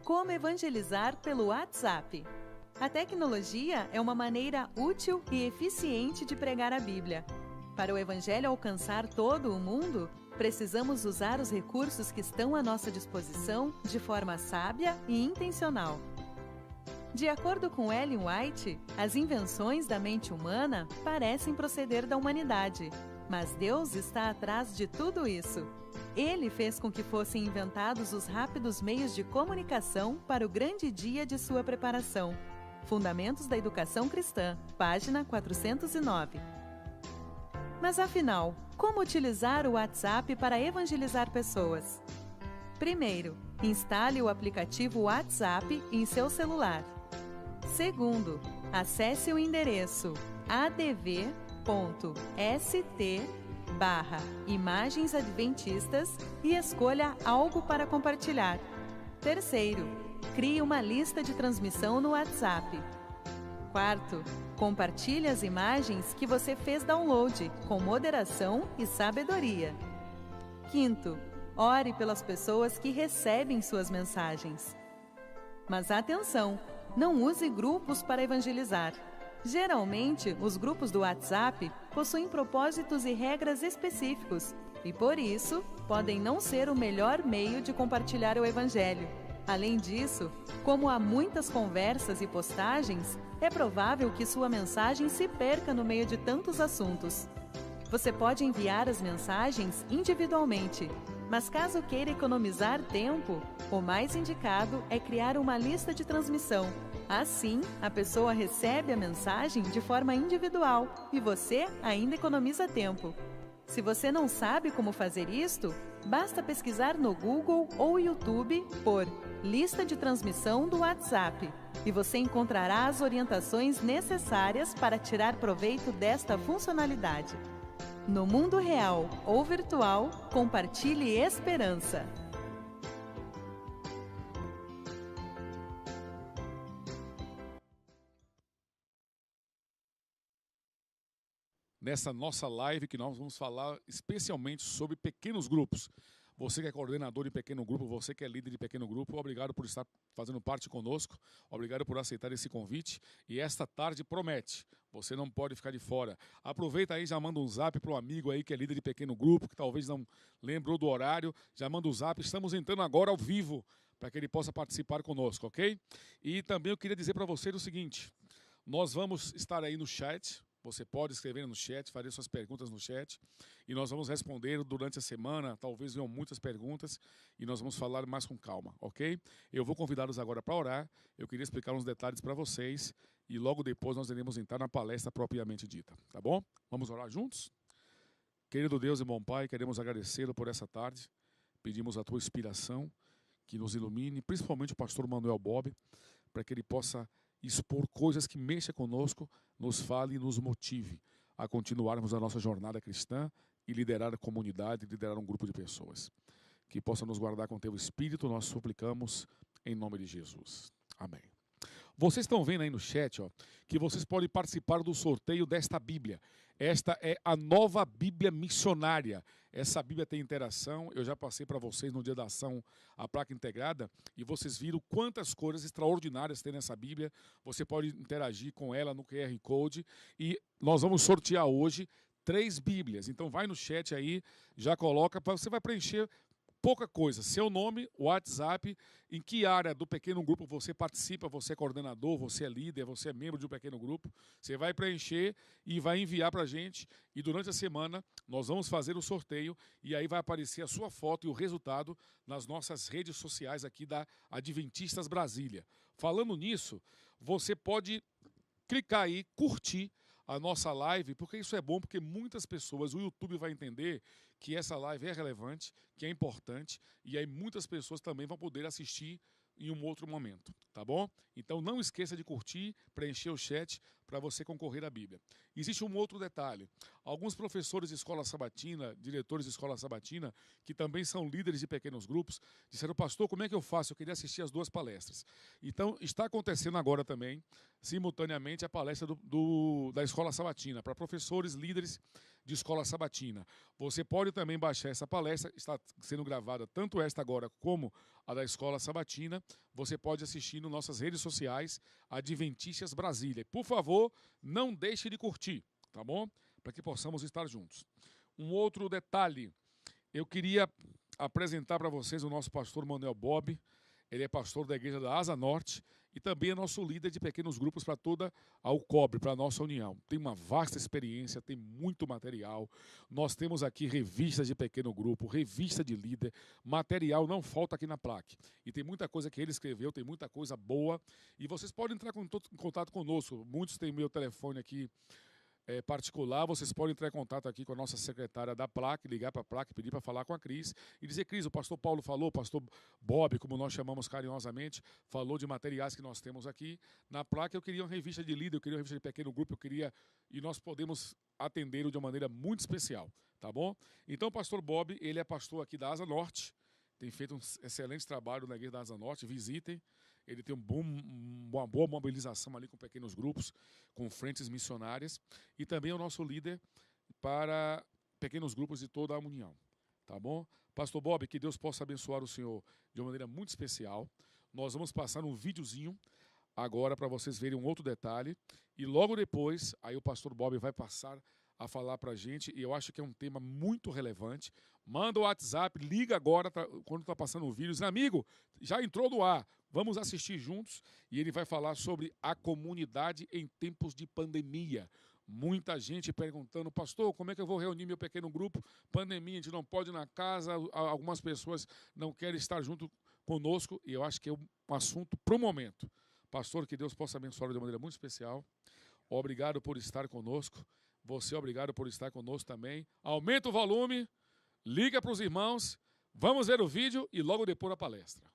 Como evangelizar pelo WhatsApp? A tecnologia é uma maneira útil e eficiente de pregar a Bíblia. Para o Evangelho alcançar todo o mundo, precisamos usar os recursos que estão à nossa disposição de forma sábia e intencional. De acordo com Ellen White, as invenções da mente humana parecem proceder da humanidade, mas Deus está atrás de tudo isso. Ele fez com que fossem inventados os rápidos meios de comunicação para o grande dia de sua preparação. Fundamentos da Educação Cristã, página 409. Mas afinal, como utilizar o WhatsApp para evangelizar pessoas? Primeiro, instale o aplicativo WhatsApp em seu celular. Segundo, acesse o endereço adv.st/imagensadventistas e escolha algo para compartilhar. Terceiro, crie uma lista de transmissão no WhatsApp. Quarto, compartilhe as imagens que você fez download com moderação e sabedoria. Quinto, ore pelas pessoas que recebem suas mensagens. Mas atenção! Não use grupos para evangelizar. Geralmente, os grupos do WhatsApp possuem propósitos e regras específicos e, por isso, podem não ser o melhor meio de compartilhar o Evangelho. Além disso, como há muitas conversas e postagens, é provável que sua mensagem se perca no meio de tantos assuntos. Você pode enviar as mensagens individualmente, mas caso queira economizar tempo, o mais indicado é criar uma lista de transmissão. Assim, a pessoa recebe a mensagem de forma individual e você ainda economiza tempo. Se você não sabe como fazer isto, basta pesquisar no Google ou YouTube por Lista de Transmissão do WhatsApp e você encontrará as orientações necessárias para tirar proveito desta funcionalidade. No mundo real ou virtual, compartilhe esperança. Nessa nossa live que nós vamos falar especialmente sobre pequenos grupos. Você que é coordenador de pequeno grupo, você que é líder de pequeno grupo, obrigado por estar fazendo parte conosco, obrigado por aceitar esse convite e esta tarde promete, você não pode ficar de fora. Aproveita aí, já manda um zap para o amigo aí que é líder de pequeno grupo, que talvez não lembrou do horário, já manda um zap, estamos entrando agora ao vivo para que ele possa participar conosco, ok? E também eu queria dizer para você o seguinte, nós vamos estar aí no chat. Você pode escrever no chat, fazer suas perguntas no chat e nós vamos responder durante a semana, talvez venham muitas perguntas e nós vamos falar mais com calma, ok? Eu vou convidá-los agora para orar, eu queria explicar uns detalhes para vocês e logo depois nós iremos entrar na palestra propriamente dita, tá bom? Vamos orar juntos? Querido Deus e bom Pai, queremos agradecê-lo por essa tarde, pedimos a Tua inspiração que nos ilumine, principalmente o pastor Manuel Bob, para que ele possa expor coisas que mexam conosco, nos fale e nos motive a continuarmos a nossa jornada cristã e liderar a comunidade, liderar um grupo de pessoas. Que possa nos guardar com Teu Espírito, nós suplicamos em nome de Jesus. Amém. Vocês estão vendo aí no chat, ó, que vocês podem participar do sorteio desta Bíblia. Esta é a nova Bíblia missionária. Essa Bíblia tem interação, eu já passei para vocês no dia da ação a placa integrada, e vocês viram quantas coisas extraordinárias tem nessa Bíblia. Você pode interagir com ela no QR Code, e nós vamos sortear hoje 3 Bíblias. Então vai no chat aí, já coloca, você vai preencher pouca coisa, seu nome, WhatsApp, em que área do pequeno grupo você participa, você é coordenador, você é líder, você é membro de um pequeno grupo, você vai preencher e vai enviar para a gente e durante a semana nós vamos fazer o sorteio e aí vai aparecer a sua foto e o resultado nas nossas redes sociais aqui da Adventistas Brasília. Falando nisso, você pode clicar aí, curtir a nossa live, porque isso é bom, porque muitas pessoas, o YouTube vai entender que essa live é relevante, que é importante, e aí muitas pessoas também vão poder assistir em um outro momento, tá bom? Então não esqueça de curtir, preencher o chat para você concorrer à Bíblia. Existe um outro detalhe. Alguns professores de escola sabatina, diretores de escola sabatina, que também são líderes de pequenos grupos, disseram, pastor, como é que eu faço? Eu queria assistir as 2 palestras. Então está acontecendo agora também, simultaneamente, a palestra da escola sabatina, para professores, líderes de escola sabatina. Você pode também baixar essa palestra, está sendo gravada tanto esta agora como a da escola sabatina. você pode assistir nas nossas redes sociais, Adventistas Brasília. Por favor, não deixe de curtir, tá bom? Para que possamos estar juntos. Um outro detalhe, eu queria apresentar para vocês o nosso pastor Manuel Bob. Ele é pastor da igreja da Asa Norte e também é nosso líder de pequenos grupos para toda a UCOB, para a nossa união. Tem uma vasta experiência, tem muito material. Nós temos aqui revistas de pequeno grupo, revista de líder, material não falta aqui na placa. E tem muita coisa que ele escreveu, tem muita coisa boa. E vocês podem entrar em contato conosco. Muitos têm meu telefone aqui particular, vocês podem entrar em contato aqui com a nossa secretária da placa, ligar para a placa, pedir para falar com a Cris e dizer: Cris, o pastor Paulo falou, o pastor Bob, como nós chamamos carinhosamente, falou de materiais que nós temos aqui. Na placa eu queria uma revista de líder, eu queria uma revista de pequeno grupo, e nós podemos atendê-lo de uma maneira muito especial, tá bom? Então o pastor Bob, ele é pastor aqui da Asa Norte, tem feito um excelente trabalho na igreja da Asa Norte, visitem. Ele tem uma boa mobilização ali com pequenos grupos, com frentes missionárias. E também é o nosso líder para pequenos grupos de toda a união. Tá bom? Pastor Bob, que Deus possa abençoar o senhor de uma maneira muito especial. Nós vamos passar um videozinho agora para vocês verem um outro detalhe. E logo depois, aí o pastor Bob vai passar a falar para a gente, e eu acho que é um tema muito relevante. Manda o WhatsApp, liga agora quando está passando o vídeo, diz: amigo, já entrou no ar, vamos assistir juntos, e ele vai falar sobre a comunidade em tempos de pandemia. Muita gente perguntando: pastor, como é que eu vou reunir meu pequeno grupo? Pandemia, a gente não pode ir na casa, algumas pessoas não querem estar junto conosco, e eu acho que é um assunto para o momento. Pastor, que Deus possa abençoar de uma maneira muito especial. Obrigado por estar conosco. Você, obrigado por estar conosco também. Aumenta o volume, liga para os irmãos, vamos ver o vídeo e logo depois a palestra.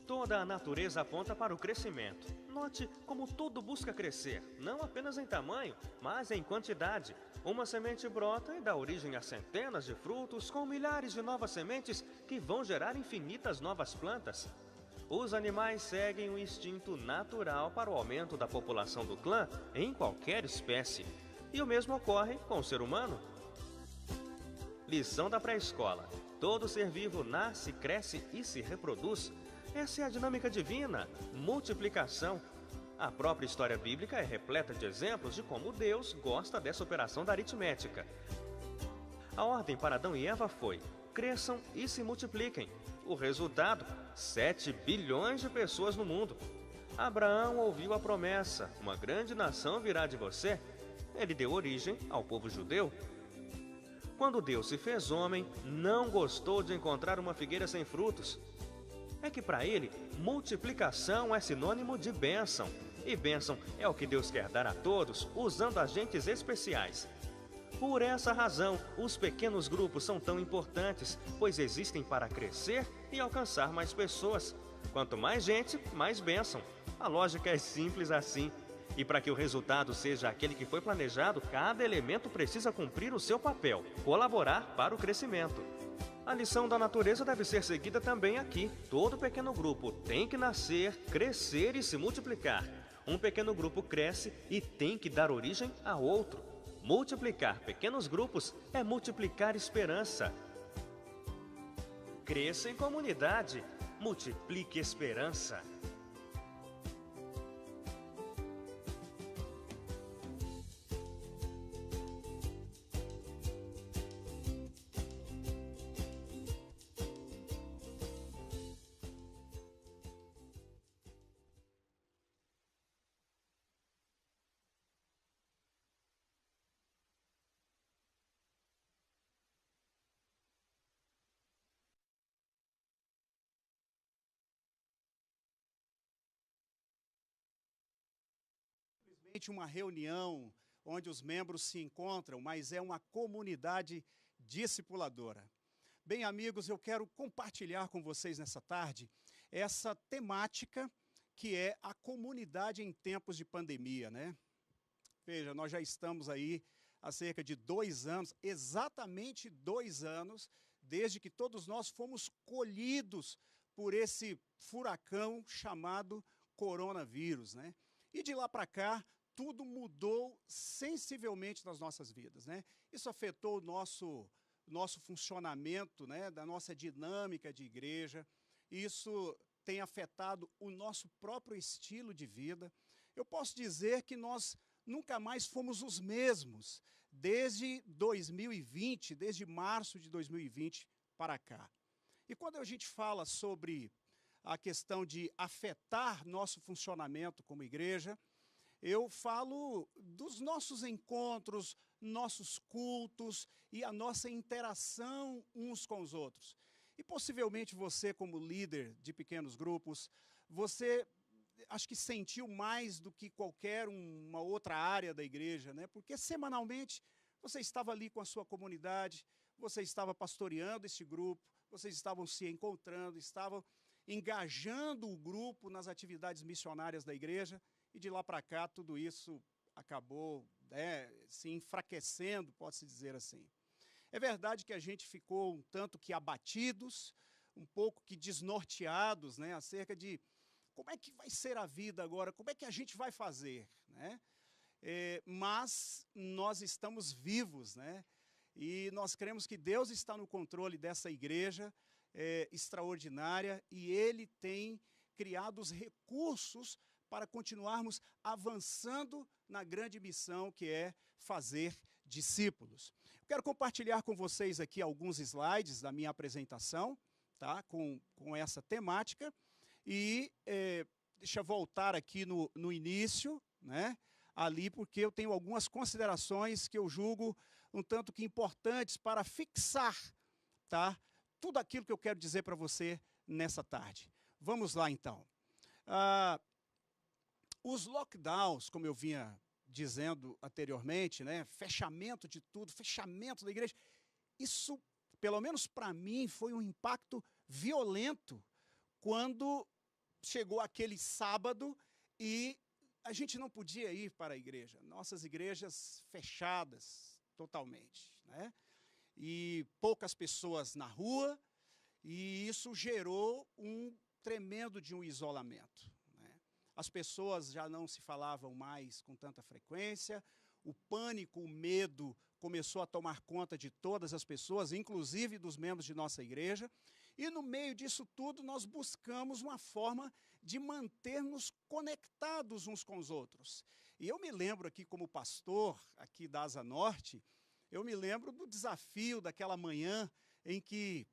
Toda a natureza aponta para o crescimento. Note como tudo busca crescer, não apenas em tamanho, mas em quantidade. Uma semente brota e dá origem a centenas de frutos com milhares de novas sementes que vão gerar infinitas novas plantas. Os animais seguem o instinto natural para o aumento da população do clã em qualquer espécie. E o mesmo ocorre com o ser humano. Lição da pré-escola. Todo ser vivo nasce, cresce e se reproduz. Essa é a dinâmica divina, multiplicação. A própria história bíblica é repleta de exemplos de como Deus gosta dessa operação da aritmética. A ordem para Adão e Eva foi: cresçam e se multipliquem. O resultado: 7 bilhões de pessoas no mundo. Abraão ouviu a promessa: uma grande nação virá de você. Ele deu origem ao povo judeu. Quando Deus se fez homem, não gostou de encontrar uma figueira sem frutos. É que para ele, multiplicação é sinônimo de bênção. E bênção é o que Deus quer dar a todos, usando agentes especiais. Por essa razão, os pequenos grupos são tão importantes, pois existem para crescer e alcançar mais pessoas. Quanto mais gente, mais bênção. A lógica é simples assim. E para que o resultado seja aquele que foi planejado, cada elemento precisa cumprir o seu papel, colaborar para o crescimento. A lição da natureza deve ser seguida também aqui. Todo pequeno grupo tem que nascer, crescer e se multiplicar. Um pequeno grupo cresce e tem que dar origem a outro. Multiplicar pequenos grupos é multiplicar esperança. Cresça em comunidade, multiplique esperança. Uma reunião onde os membros se encontram, mas é uma comunidade discipuladora. Bem, amigos, eu quero compartilhar com vocês nessa tarde essa temática que é a comunidade em tempos de pandemia, né? Veja, nós já estamos aí há cerca de 2 anos, exatamente 2 anos, desde que todos nós fomos colhidos por esse furacão chamado coronavírus, né? E de lá para cá, tudo mudou sensivelmente nas nossas vidas, né? Isso afetou o nosso nosso funcionamento, né, da nossa dinâmica de igreja. Isso tem afetado o nosso próprio estilo de vida. Eu posso dizer que nós nunca mais fomos os mesmos desde 2020, desde março de 2020 para cá. E quando a gente fala sobre a questão de afetar nosso funcionamento como igreja, eu falo dos nossos encontros, nossos cultos e a nossa interação uns com os outros. E possivelmente você, como líder de pequenos grupos, você acho que sentiu mais do que qualquer uma outra área da igreja, né? Porque semanalmente você estava ali com a sua comunidade, você estava pastoreando esse grupo, vocês estavam se encontrando, estavam engajando o grupo nas atividades missionárias da igreja, e de lá para cá tudo isso acabou, né, se enfraquecendo, pode-se dizer assim. É verdade que a gente ficou um tanto que abatidos, um pouco que desnorteados, né, acerca de como é que vai ser a vida agora, como é que a gente vai fazer, né? Mas nós estamos vivos, né? E nós cremos que Deus está no controle dessa igreja extraordinária, e Ele tem criado os recursos para continuarmos avançando na grande missão que é fazer discípulos. Eu quero compartilhar com vocês aqui alguns slides da minha apresentação, tá? Com essa temática. E deixa eu voltar aqui no início, né? Ali, porque eu tenho algumas considerações que eu julgo um tanto que importantes para fixar, tá, tudo aquilo que eu quero dizer para você nessa tarde. Vamos lá, então. Os lockdowns, como eu vinha dizendo anteriormente, né, fechamento de tudo, fechamento da igreja, isso, pelo menos para mim, foi um impacto violento quando chegou aquele sábado e a gente não podia ir para a igreja. Nossas igrejas fechadas totalmente, né? E poucas pessoas na rua, e isso gerou um tremendo de um isolamento, né? As pessoas já não se falavam mais com tanta frequência, o pânico, o medo começou a tomar conta de todas as pessoas, inclusive dos membros de nossa igreja, e no meio disso tudo nós buscamos uma forma de manter-nos conectados uns com os outros. E eu me lembro aqui como pastor, aqui da Asa Norte, eu me lembro do desafio daquela manhã em que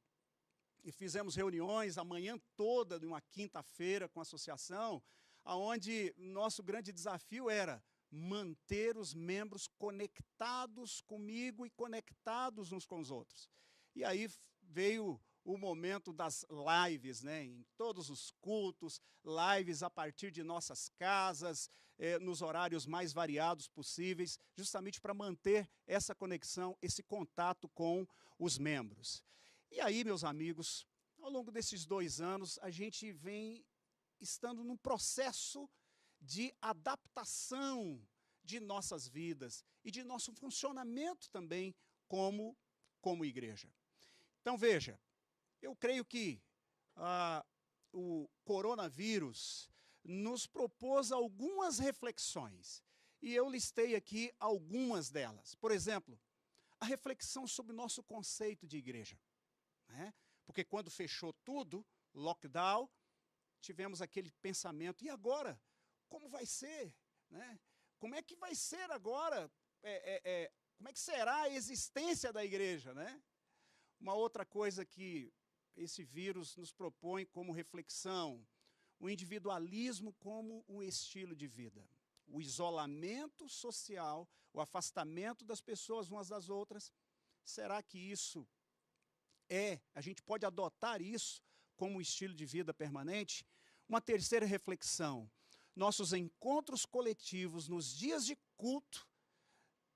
fizemos reuniões a manhã toda, numa quinta-feira com a associação, onde nosso grande desafio era manter os membros conectados comigo e conectados uns com os outros. E aí veio o momento das lives, né, em todos os cultos, lives a partir de nossas casas, nos horários mais variados possíveis, justamente para manter essa conexão, esse contato com os membros. E aí, meus amigos, ao longo desses 2 anos, a gente vem estando num processo de adaptação de nossas vidas e de nosso funcionamento também como igreja. Então, veja, eu creio que o coronavírus nos propôs algumas reflexões, e eu listei aqui algumas delas. Por exemplo, a reflexão sobre o nosso conceito de igreja, né? Porque quando fechou tudo, lockdown, tivemos aquele pensamento, e agora? Como vai ser? Né? Como é que vai ser agora? Como é que será a existência da igreja? Né? Uma outra coisa que esse vírus nos propõe como reflexão, o individualismo como um estilo de vida, o isolamento social, o afastamento das pessoas umas das outras. Será que isso a gente pode adotar isso como um estilo de vida permanente? Uma terceira reflexão, nossos encontros coletivos nos dias de culto,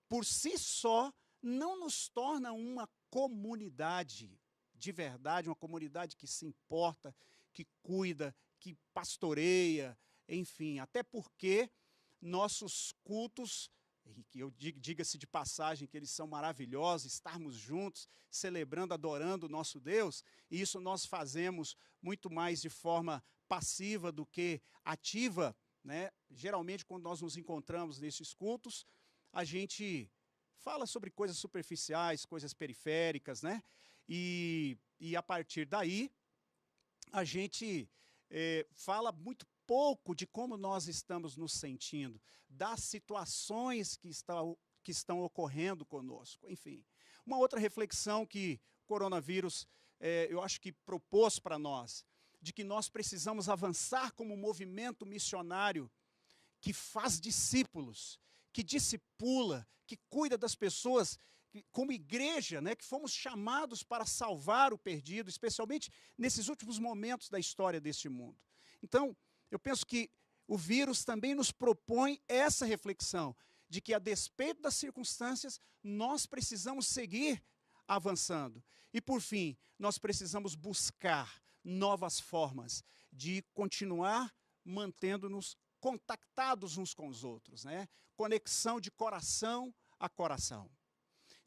por si só, não nos torna uma comunidade de verdade, uma comunidade que se importa, que cuida, que pastoreia, enfim, até porque nossos cultos, que eu diga-se de passagem que eles são maravilhosos, estarmos juntos, celebrando, adorando o nosso Deus, e isso nós fazemos muito mais de forma passiva do que ativa, né? Geralmente, quando nós nos encontramos nesses cultos, a gente fala sobre coisas superficiais, coisas periféricas, né? E a partir daí, a gente fala muito pouco de como nós estamos nos sentindo, das situações que estão ocorrendo conosco, enfim. Uma outra reflexão que o coronavírus, eu acho que propôs para nós, de que nós precisamos avançar como movimento missionário que faz discípulos, que discipula, que cuida das pessoas, como igreja, né, que fomos chamados para salvar o perdido, especialmente nesses últimos momentos da história deste mundo. Então, eu penso que o vírus também nos propõe essa reflexão, de que, a despeito das circunstâncias, nós precisamos seguir avançando. E, por fim, nós precisamos buscar novas formas de continuar mantendo-nos contactados uns com os outros, né? Conexão de coração a coração.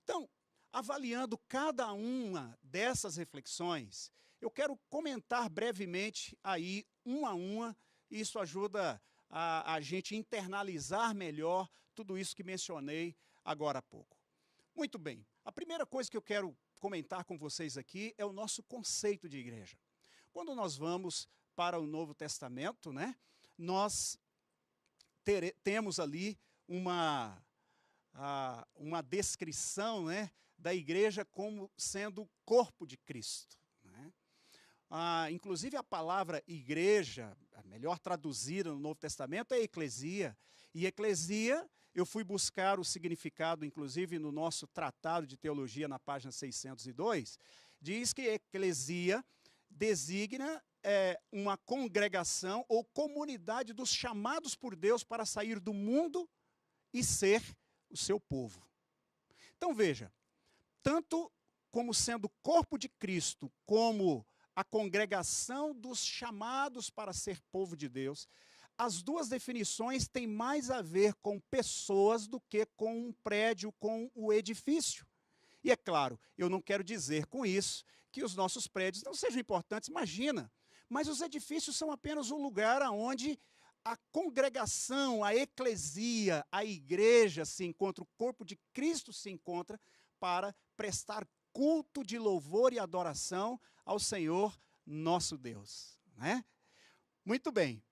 Então, avaliando cada uma dessas reflexões, eu quero comentar brevemente aí, uma a uma, e isso ajuda a gente internalizar melhor tudo isso que mencionei agora há pouco. Muito bem, a primeira coisa que eu quero comentar com vocês aqui é o nosso conceito de igreja. Quando nós vamos para o Novo Testamento, né, nós temos ali uma descrição, né, da igreja como sendo o corpo de Cristo. Né? Inclusive a palavra igreja, a melhor traduzida no Novo Testamento, é eclesia. E eclesia, eu fui buscar o significado, inclusive no nosso tratado de teologia, na página 602, diz que eclesia designa uma congregação ou comunidade dos chamados por Deus para sair do mundo e ser o seu povo. Então veja, tanto como sendo o corpo de Cristo, como a congregação dos chamados para ser povo de Deus, as duas definições têm mais a ver com pessoas do que com um prédio, com o edifício. E é claro, eu não quero dizer com isso que os nossos prédios não sejam importantes, imagina, mas os edifícios são apenas um lugar onde a congregação, a eclesia, a igreja se encontra, o corpo de Cristo se encontra para prestar culto de louvor e adoração ao Senhor nosso Deus. Né? Muito bem.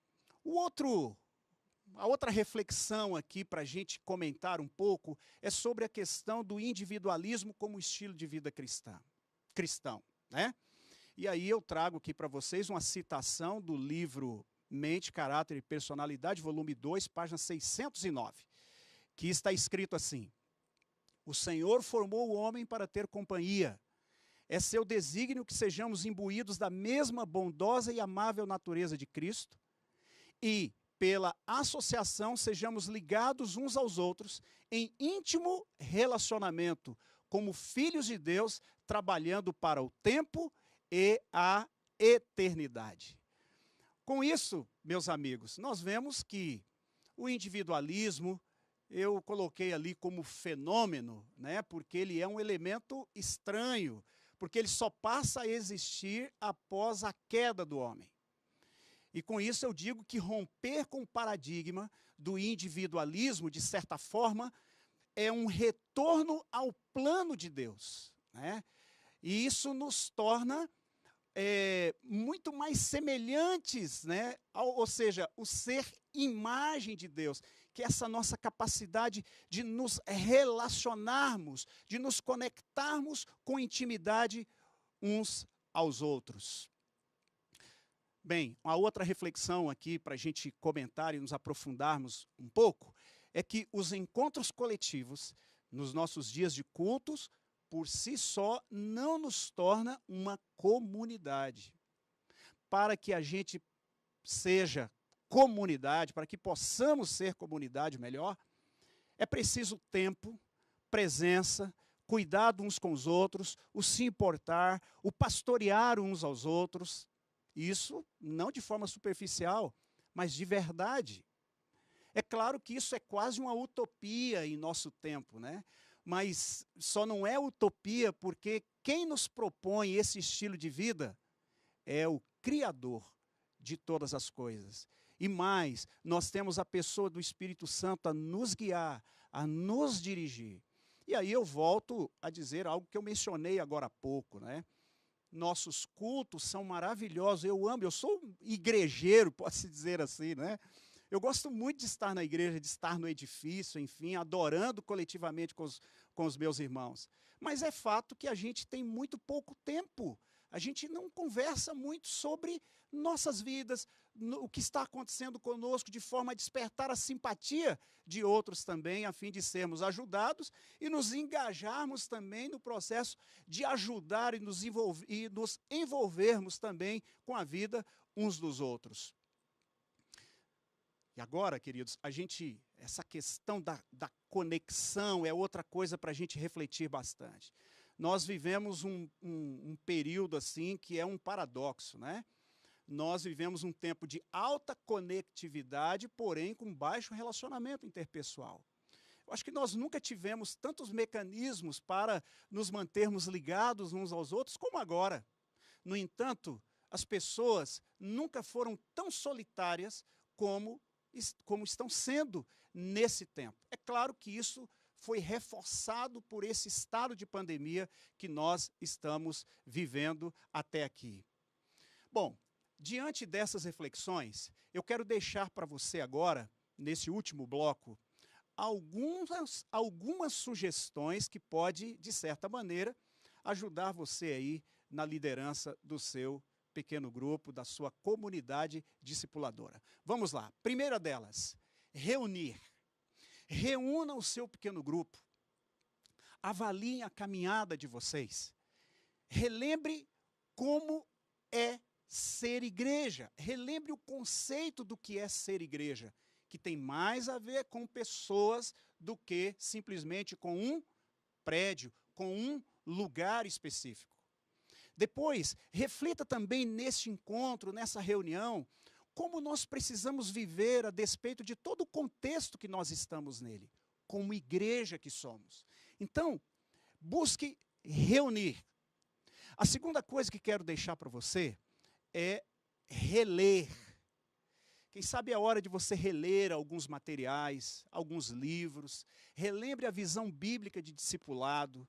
A outra reflexão aqui para a gente comentar um pouco é sobre a questão do individualismo como estilo de vida cristão. Né? E aí eu trago aqui para vocês uma citação do livro Mente, Caráter e Personalidade, volume 2, página 609, que está escrito assim: o Senhor formou o homem para ter companhia. É seu desígnio que sejamos imbuídos da mesma bondosa e amável natureza de Cristo e, pela associação, sejamos ligados uns aos outros em íntimo relacionamento, como filhos de Deus, trabalhando para o tempo e a eternidade. Com isso, meus amigos, nós vemos que o individualismo, eu coloquei ali como fenômeno, né, porque ele é um elemento estranho, porque ele só passa a existir após a queda do homem. E com isso eu digo que romper com o paradigma do individualismo, de certa forma, é um retorno ao plano de Deus. Né? E isso nos torna muito mais semelhantes, né? Ou seja, o ser imagem de Deus, que é essa nossa capacidade de nos relacionarmos, de nos conectarmos com intimidade uns aos outros. Bem, uma outra reflexão aqui para a gente comentar e nos aprofundarmos um pouco, é que os encontros coletivos, nos nossos dias de cultos, por si só, não nos torna uma comunidade. Para que a gente seja comunidade, para que possamos ser comunidade melhor, é preciso tempo, presença, cuidado uns com os outros, o se importar, o pastorear uns aos outros. Isso não de forma superficial, mas de verdade. É claro que isso é quase uma utopia em nosso tempo, né? Mas só não é utopia porque quem nos propõe esse estilo de vida é o Criador de todas as coisas. E mais, nós temos a pessoa do Espírito Santo a nos guiar, a nos dirigir. E aí eu volto a dizer algo que eu mencionei agora há pouco, né? Nossos cultos são maravilhosos, eu amo, eu sou um igrejeiro, pode-se dizer assim, né? Eu gosto muito de estar na igreja, de estar no edifício, enfim, adorando coletivamente com os meus irmãos. Mas é fato que a gente tem muito pouco tempo. A gente não conversa muito sobre nossas vidas, o que está acontecendo conosco, de forma a despertar a simpatia de outros também, a fim de sermos ajudados e nos engajarmos também no processo de ajudar e nos envolvermos também com a vida uns dos outros. E agora, queridos, essa questão da conexão é outra coisa para a gente refletir bastante. Nós vivemos um período assim que é um paradoxo, né? Nós vivemos um tempo de alta conectividade, porém com baixo relacionamento interpessoal. Eu acho que nós nunca tivemos tantos mecanismos para nos mantermos ligados uns aos outros como agora. No entanto, as pessoas nunca foram tão solitárias como estão sendo nesse tempo. É claro que isso foi reforçado por esse estado de pandemia que nós estamos vivendo até aqui. Bom, diante dessas reflexões, eu quero deixar para você agora, nesse último bloco, algumas sugestões que pode, de certa maneira, ajudar você aí na liderança do seu pequeno grupo, da sua comunidade discipuladora. Vamos lá. Primeira delas, reunir. Reúna o seu pequeno grupo. Avaliem a caminhada de vocês. Relembre como é ser igreja. Relembre o conceito do que é ser igreja, que tem mais a ver com pessoas do que simplesmente com um prédio, com um lugar específico. Depois, reflita também nesse encontro, nessa reunião, como nós precisamos viver a despeito de todo o contexto que nós estamos nele, como igreja que somos. Então, busque reunir. A segunda coisa que quero deixar para você é reler. Quem sabe é a hora de você reler alguns materiais, alguns livros, relembre a visão bíblica de discipulado,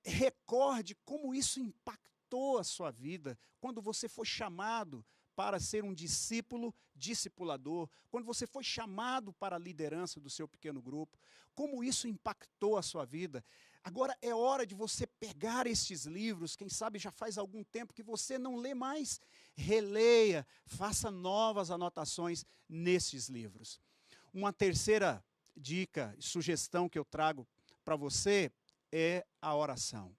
recorde como isso impactou a sua vida quando você foi chamado para ser um discípulo discipulador, quando você foi chamado para a liderança do seu pequeno grupo, como isso impactou a sua vida. Agora é hora de você pegar estes livros, quem sabe já faz algum tempo que você não lê mais, releia, faça novas anotações nestes livros. Uma terceira dica, sugestão que eu trago para você é a oração.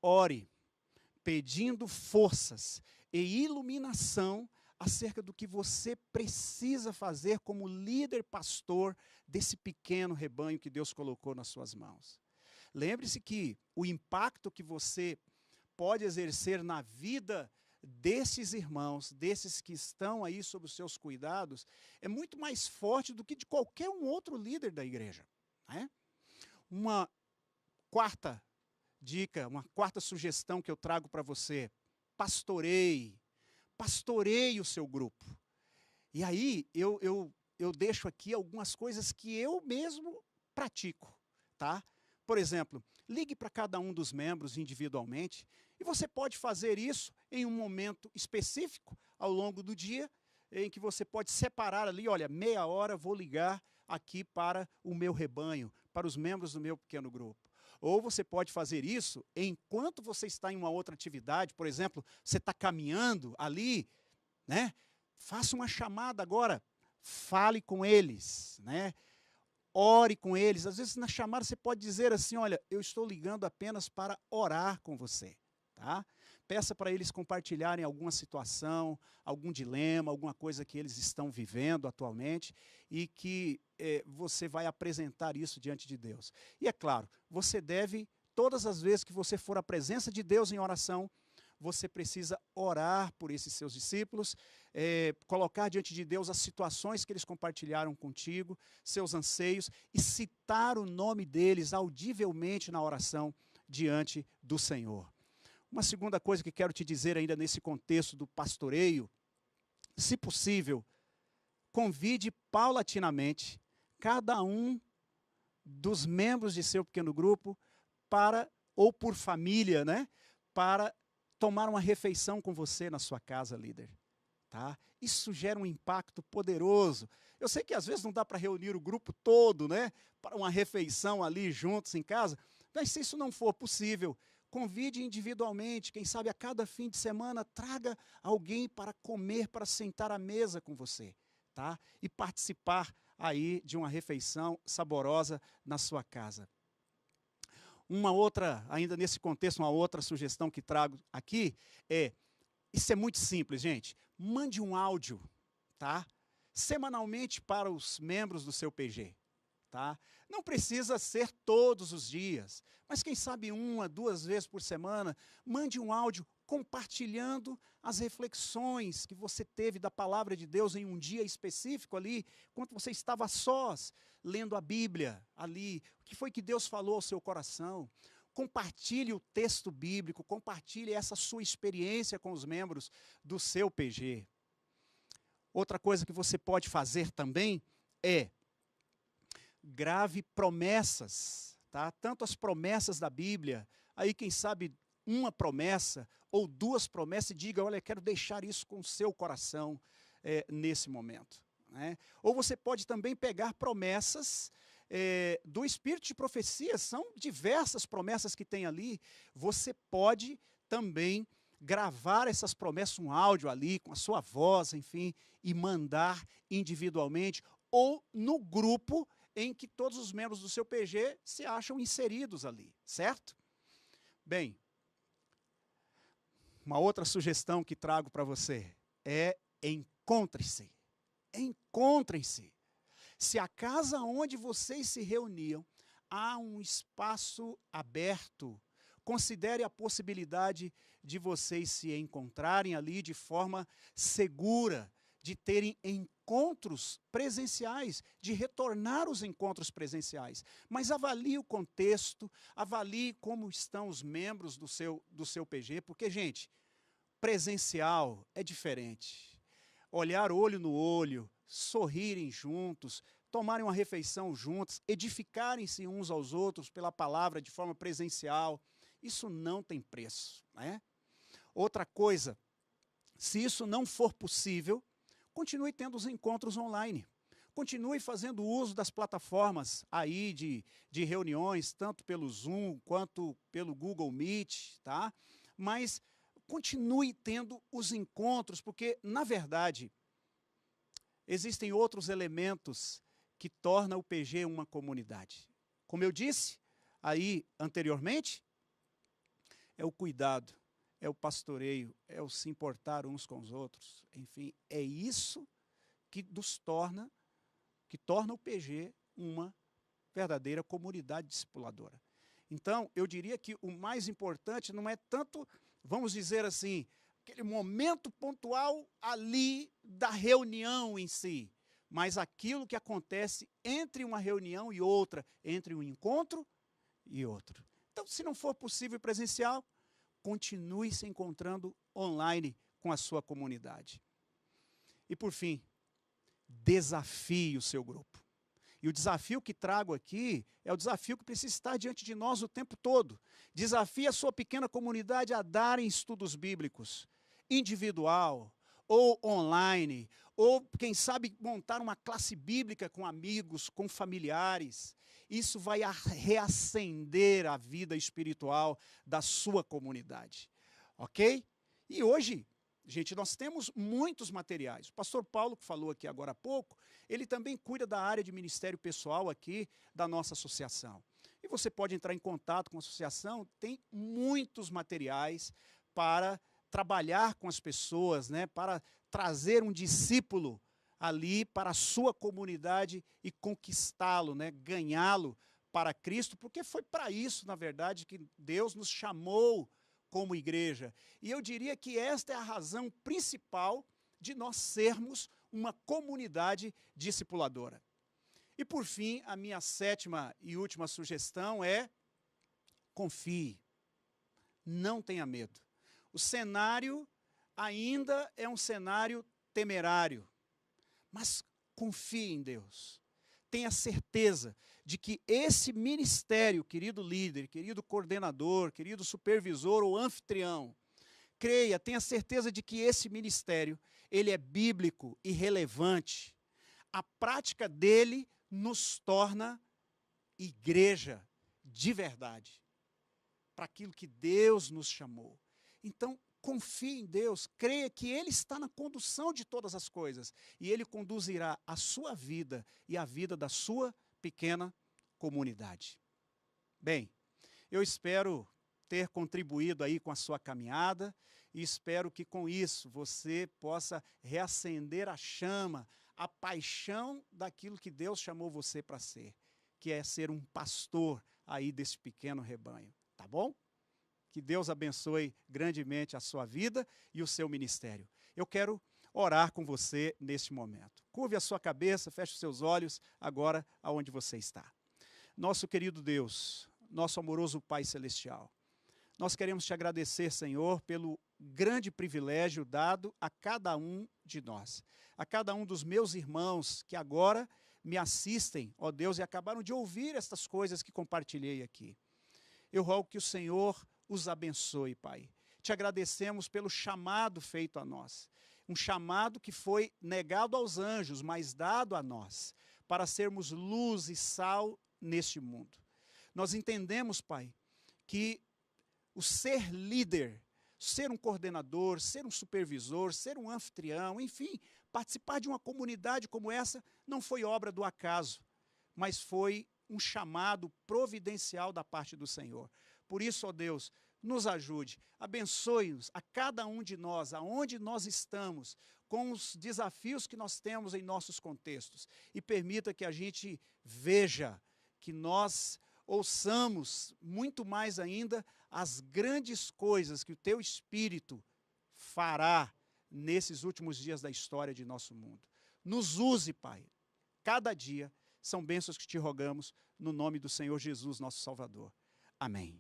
Ore, pedindo forças e iluminação acerca do que você precisa fazer como líder pastor desse pequeno rebanho que Deus colocou nas suas mãos. Lembre-se que o impacto que você pode exercer na vida desses irmãos, desses que estão aí sob os seus cuidados, é muito mais forte do que de qualquer um outro líder da igreja, né? Uma quarta dica, uma quarta sugestão que eu trago para você: pastoreie o seu grupo. E aí eu deixo aqui algumas coisas que eu mesmo pratico, tá? Por exemplo, ligue para cada um dos membros individualmente, e você pode fazer isso em um momento específico ao longo do dia, em que você pode separar ali, olha, meia hora vou ligar aqui para o meu rebanho, para os membros do meu pequeno grupo. Ou você pode fazer isso enquanto você está em uma outra atividade, por exemplo, você está caminhando ali, né? Faça uma chamada agora, fale com eles, né? Ore com eles. Às vezes na chamada você pode dizer assim, olha, eu estou ligando apenas para orar com você, tá? Peça para eles compartilharem alguma situação, algum dilema, alguma coisa que eles estão vivendo atualmente e que você vai apresentar isso diante de Deus. E é claro, você deve, todas as vezes que você for à presença de Deus em oração, você precisa orar por esses seus discípulos, colocar diante de Deus as situações que eles compartilharam contigo, seus anseios, e citar o nome deles audivelmente na oração diante do Senhor. Uma segunda coisa que quero te dizer ainda nesse contexto do pastoreio, se possível, convide paulatinamente cada um dos membros de seu pequeno grupo para, ou por família, né, para tomar uma refeição com você na sua casa, líder. Tá? Isso gera um impacto poderoso. Eu sei que às vezes não dá para reunir o grupo todo, né, para uma refeição ali juntos em casa, mas se isso não for possível, convide individualmente, quem sabe a cada fim de semana, traga alguém para comer, para sentar à mesa com você, tá? E participar aí de uma refeição saborosa na sua casa. Uma outra, ainda nesse contexto, uma outra sugestão que trago aqui isso é muito simples, gente. Mande um áudio, tá? Semanalmente para os membros do seu PG, tá? Não precisa ser todos os dias, mas quem sabe 1 a 2 vezes por semana, mande um áudio compartilhando as reflexões que você teve da palavra de Deus em um dia específico ali, quando você estava a sós, lendo a Bíblia ali, o que foi que Deus falou ao seu coração. Compartilhe o texto bíblico, compartilhe essa sua experiência com os membros do seu PG. Outra coisa que você pode fazer também é grave promessas, tá? Tanto as promessas da Bíblia, aí quem sabe uma promessa ou 2 promessas e diga, olha, quero deixar isso com o seu coração nesse momento, né? Ou você pode também pegar promessas do Espírito de profecia, são diversas promessas que tem ali, você pode também gravar essas promessas, um áudio ali, com a sua voz, enfim, e mandar individualmente, ou no grupo em que todos os membros do seu PG se acham inseridos ali, certo? Bem, uma outra sugestão que trago para você é encontre-se. Encontrem-se. Se a casa onde vocês se reuniam há um espaço aberto, considere a possibilidade de vocês se encontrarem ali de forma segura, de terem encontros presenciais, de retornar os encontros presenciais. Mas avalie o contexto, avalie como estão os membros do seu PG, porque, gente, presencial é diferente. Olhar olho no olho, sorrirem juntos, tomarem uma refeição juntos, edificarem-se uns aos outros pela palavra de forma presencial, isso não tem preço, né? Outra coisa, se isso não for possível, continue tendo os encontros online. Continue fazendo uso das plataformas aí de reuniões, tanto pelo Zoom quanto pelo Google Meet, tá? Mas continue tendo os encontros, porque, na verdade, existem outros elementos que tornam o PG uma comunidade. Como eu disse aí anteriormente, é o cuidado, é o pastoreio, é o se importar uns com os outros. Enfim, é isso que torna o PG uma verdadeira comunidade discipuladora. Então, eu diria que o mais importante não é tanto, vamos dizer assim, aquele momento pontual ali da reunião em si, mas aquilo que acontece entre uma reunião e outra, entre um encontro e outro. Então, se não for possível presencial, continue se encontrando online com a sua comunidade. E, por fim, desafie o seu grupo. E o desafio que trago aqui é o desafio que precisa estar diante de nós o tempo todo. Desafie a sua pequena comunidade a darem estudos bíblicos, individual ou online, ou, quem sabe, montar uma classe bíblica com amigos, com familiares. Isso vai reacender a vida espiritual da sua comunidade, ok? E hoje, gente, nós temos muitos materiais. O pastor Paulo, que falou aqui agora há pouco, ele também cuida da área de ministério pessoal aqui da nossa associação. E você pode entrar em contato com a associação, tem muitos materiais para trabalhar com as pessoas, né, para trazer um discípulo ali para a sua comunidade e conquistá-lo, né, ganhá-lo para Cristo, porque foi para isso, na verdade, que Deus nos chamou como igreja. E eu diria que esta é a razão principal de nós sermos uma comunidade discipuladora. E por fim, a minha 7ª e última sugestão é: confie, não tenha medo. O cenário ainda é um cenário temerário, mas confie em Deus. tenha certeza de que esse ministério, querido líder, querido coordenador, querido supervisor ou anfitrião, creia, tenha certeza de que esse ministério, ele é bíblico e relevante. A prática dele nos torna igreja de verdade, para aquilo que Deus nos chamou. Então, confie em Deus, creia que Ele está na condução de todas as coisas, e Ele conduzirá a sua vida e a vida da sua pequena comunidade. Bem, eu espero ter contribuído aí com a sua caminhada, e espero que com isso você possa reacender a chama, a paixão daquilo que Deus chamou você para ser, que é ser um pastor aí desse pequeno rebanho, tá bom? Que Deus abençoe grandemente a sua vida e o seu ministério. Eu quero orar com você neste momento. Curve a sua cabeça, feche os seus olhos agora aonde você está. Nosso querido Deus, nosso amoroso Pai Celestial, nós queremos te agradecer, Senhor, pelo grande privilégio dado a cada um de nós, a cada um dos meus irmãos que agora me assistem, ó Deus, e acabaram de ouvir estas coisas que compartilhei aqui. Eu rogo que o Senhor os abençoe, Pai. Te agradecemos pelo chamado feito a nós, um chamado que foi negado aos anjos, mas dado a nós, para sermos luz e sal neste mundo. Nós entendemos, Pai, que o ser líder, ser um coordenador, ser um supervisor, ser um anfitrião, enfim, participar de uma comunidade como essa não foi obra do acaso, mas foi um chamado providencial da parte do Senhor. Por isso, ó Deus, nos ajude, abençoe-nos a cada um de nós, aonde nós estamos, com os desafios que nós temos em nossos contextos, e permita que a gente veja, que nós ouçamos muito mais ainda as grandes coisas que o Teu Espírito fará nesses últimos dias da história de nosso mundo. Nos use, Pai, cada dia. São bênçãos que te rogamos, no nome do Senhor Jesus, nosso Salvador. Amém.